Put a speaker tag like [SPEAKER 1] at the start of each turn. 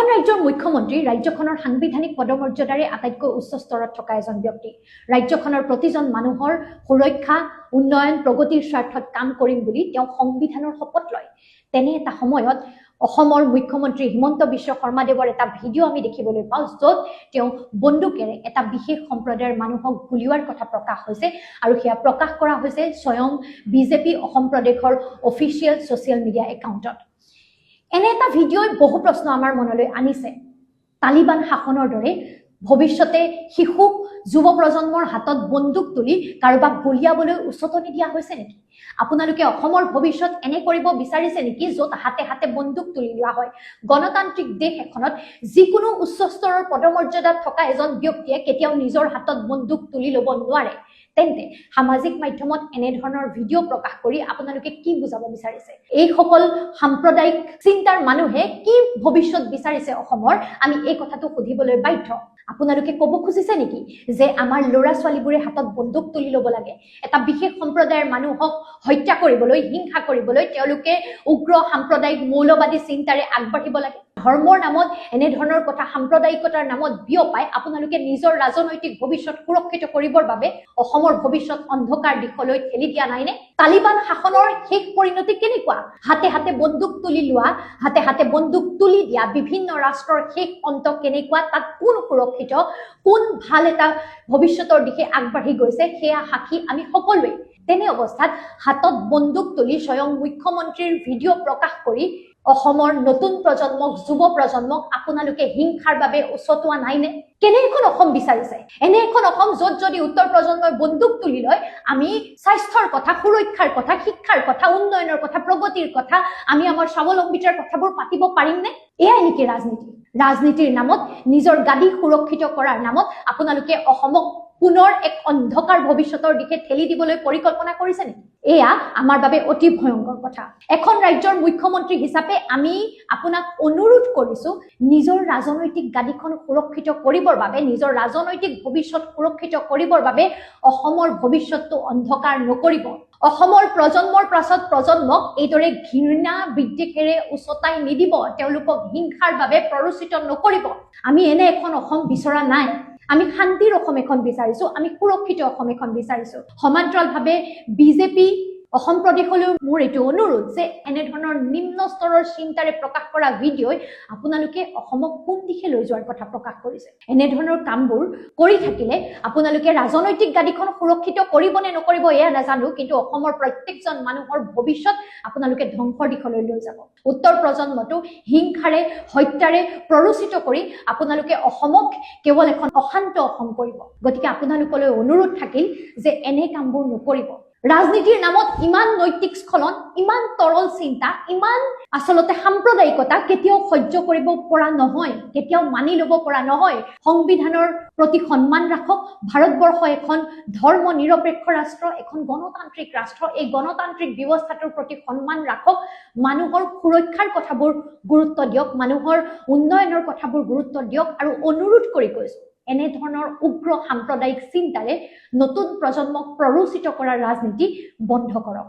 [SPEAKER 1] এখন ৰাজ্যৰ মুখ্যমন্ত্ৰী ৰাজ্যখনৰ সাংবিধানিক পদমৰ্যাদাৰে আটাইতকৈ উচ্চ স্তৰত থকা এজন ব্যক্তি। ৰাজ্যখনৰ প্ৰতিজন মানুহৰ সুৰক্ষা, উন্নয়ন, প্ৰগতিৰ স্বাৰ্থত কাম কৰিম বুলি তেওঁ সংবিধানৰ শপত লয়। তেনে এটা সময়ত অসমৰ মুখ্যমন্ত্ৰী হিমন্ত বিশ্ব শৰ্মাদেৱৰ এটা ভিডিঅ' আমি দেখিবলৈ পাওঁ, য'ত তেওঁ বন্দুকেৰে এটা বিশেষ সম্প্ৰদায়ৰ মানুহক গুলিওৱাৰ কথা প্ৰকাশ হৈছে আৰু সেয়া প্ৰকাশ কৰা হৈছে স্বয়ং বিজেপি অসম প্ৰদেশৰ অফিচিয়েল ছ'চিয়েল মিডিয়া একাউণ্টত। এনে এটা ভিডিঅ'ই বহু প্ৰশ্ন আমাৰ মনলৈ আনিছে। তালিবান শাসনৰ দৰে ভৱিষ্যতে শিশুক, যুৱ প্ৰজন্মৰ হাতত বন্দুক তুলি কাৰোবাক গুলিয়াবলৈ উচতনি দিয়া হৈছে নেকি? আপোনালোকে অসমৰ ভৱিষ্যত এনে কৰিব বিচাৰিছে নেকি, য'ত হাতে হাতে বন্দুক তুলি লোৱা হয়? গণতান্ত্ৰিক দেশ এখনত যিকোনো উচ্চ স্তৰৰ পদমৰ্যাদাত থকা এজন ব্যক্তিয়ে কেতিয়াও নিজৰ হাতত বন্দুক তুলি ল'ব নোৱাৰে। তেন্তে সামাজিক মাধ্যমত এনেধৰণৰ ভিডিঅ' প্ৰকাশ কৰি আপোনালোকে কি বুজাব বিচাৰিছে? এইসকল সাম্প্ৰদায়িক চিন্তাৰ মানুহে কি ভৱিষ্যত বিচাৰিছে অসমৰ? আমি এই কথাটো সুধিবলৈ বাধ্য। আপোনালোকে ক'ব খুজিছে নেকি যে আমাৰ ল'ৰা ছোৱালীবোৰে হাতত বন্দুক তুলি ল'ব লাগে? এটা বিশেষ সম্প্ৰদায়ৰ মানুহক হত্যা কৰিবলৈ, হিংসা কৰিবলৈ তেওঁলোকে উগ্ৰ সাম্প্ৰদায়িক মৌলবাদী চিন্তাৰে আগবাঢ়িব লাগে? ধৰ্মৰ নামত এনেধৰণৰ কথা সাম্প্ৰদায়িকতাৰ নামত বিয়পাই আপোনালোকে নিজৰ ৰাজনৈতিক ভৱিষ্যত সুৰক্ষিত কৰিবৰ বাবে অসমৰ ভৱিষ্যত অন্ধকাৰ দিশলৈ ঠেলি দিয়া নাইনে? তালিবান শাসনৰ শেষ পৰিণতি কেনেকুৱা? হাতে হাতে বন্দুক তুলি লোৱা, হাতে হাতে বন্দুক তুলি দিয়া বিভিন্ন ৰাষ্ট্ৰৰ শেষ অন্ত কেনেকুৱা? তাত কোন সুৰক্ষিত, কোন ভাল এটা ভৱিষ্যতৰ দিশে আগবাঢ়ি গৈছে, সেয়া সাক্ষী আমি সকলোৱে। তেনে অৱস্থাত হাতত বন্দুক তুলি স্বয়ং মুখ্যমন্ত্ৰীৰ ভিডিঅ' প্ৰকাশ কৰি অসমৰ নতুন প্ৰজন্মক, যুৱ প্ৰজন্মক আপোনালোকে হিংসাৰ বাবে উচতোৱা নাইনে? কেনে এখন অসম বিচাৰিছে? এনে এখন অসম য'ত যদি উত্তৰ প্ৰজন্মই বন্দুক তুলি লয়, আমি স্বাস্থ্যৰ কথা, সুৰক্ষাৰ কথা, শিক্ষাৰ কথা, উন্নয়নৰ কথা, প্ৰগতিৰ কথা, আমি আমাৰ স্বাৱলম্বিতাৰ কথাবোৰ পাতিব পাৰিমনে? এয়াই নেকি ৰাজনীতি? ৰাজনীতিৰ নামত, নিজৰ গাদী সুৰক্ষিত কৰাৰ নামত আপোনালোকে অসমক পুনৰ এক অন্ধকাৰ ভৱিষ্যতৰ দিশে ঠেলি দিবলৈ পৰিকল্পনা কৰিছে নেকি? এয়া আমাৰ বাবে অতি ভয়ংকৰ কথা। এখন ৰাজ্যৰ মুখ্যমন্ত্ৰী হিচাপে আমি আপোনাক অনুৰোধ কৰিছো, নিজৰ ৰাজনৈতিক গাদীখন সুৰক্ষিত কৰিবৰ বাবে, নিজৰ ৰাজনৈতিক ভৱিষ্যত সুৰক্ষিত কৰিবৰ বাবে অসমৰ ভৱিষ্যতটো অন্ধকাৰ নকৰিব। অসমৰ প্ৰজন্মৰ পাছত প্ৰজন্মক এইদৰে ঘৃণা বিদ্বেষেৰে উচতাই নিদিব, তেওঁলোকক হিংসাৰ বাবে প্ৰৰোচিত নকৰিব। আমি এনে এখন অসম বিচৰা নাই। আমি শান্তিৰ অসম এখন বিচাৰিছো, আমি সুৰক্ষিত অসম এখন বিচাৰিছো। সমান্তৰালভাৱে বিজেপি অসম প্ৰদেশলৈ মোৰ এইটো অনুৰোধ যে এনেধৰণৰ নিম্ন স্তৰৰ চিন্তাৰে প্ৰকাশ কৰা ভিডিঅ'ই আপোনালোকে অসমক কোন দিশে লৈ যোৱাৰ কথা প্ৰকাশ কৰিছে? এনেধৰণৰ কামবোৰ কৰি থাকিলে আপোনালোকে ৰাজনৈতিক গাদীখন সুৰক্ষিত কৰিব নে নকৰিব এয়া নাজানো, কিন্তু অসমৰ প্ৰত্যেকজন মানুহৰ ভৱিষ্যত আপোনালোকে ধ্বংসৰ দিশলৈ লৈ যাব। উত্তৰ প্ৰজন্মটো হিংসাৰে, হত্যাৰে প্ৰৰোচিত কৰি আপোনালোকে অসমক কেৱল এখন অশান্ত অসম কৰিব। গতিকে আপোনালোকলৈ অনুৰোধ থাকিল যে এনে কামবোৰ নকৰিব। ৰাজনীতিৰ নামত ইমান নৈতিক স্খলন, ইমান তৰল চিন্তা, ইমান আচলতে সাম্প্ৰদায়িকতা কেতিয়াও সহ্য কৰিব পৰা নহয়, কেতিয়াও মানি ল'ব পৰা নহয়। সংবিধানৰ প্ৰতি সন্মান ৰাখক। ভাৰতবৰ্ষ এখন ধৰ্ম নিৰপেক্ষ ৰাষ্ট্ৰ, এখন গণতান্ত্ৰিক ৰাষ্ট্ৰ। এই গণতান্ত্ৰিক ব্যৱস্থাটোৰ প্ৰতি সন্মান ৰাখক। মানুহৰ সুৰক্ষাৰ কথাবোৰ গুৰুত্ব দিয়ক, মানুহৰ উন্নয়নৰ কথাবোৰ গুৰুত্ব দিয়ক আৰু অনুৰোধ কৰি কৈছো, এনেধৰণৰ উগ্ৰ সাম্প্ৰদায়িক চিন্তাৰে নতুন প্ৰজন্মক প্ৰৰোচিত কৰাৰ ৰাজনীতি বন্ধ কৰক।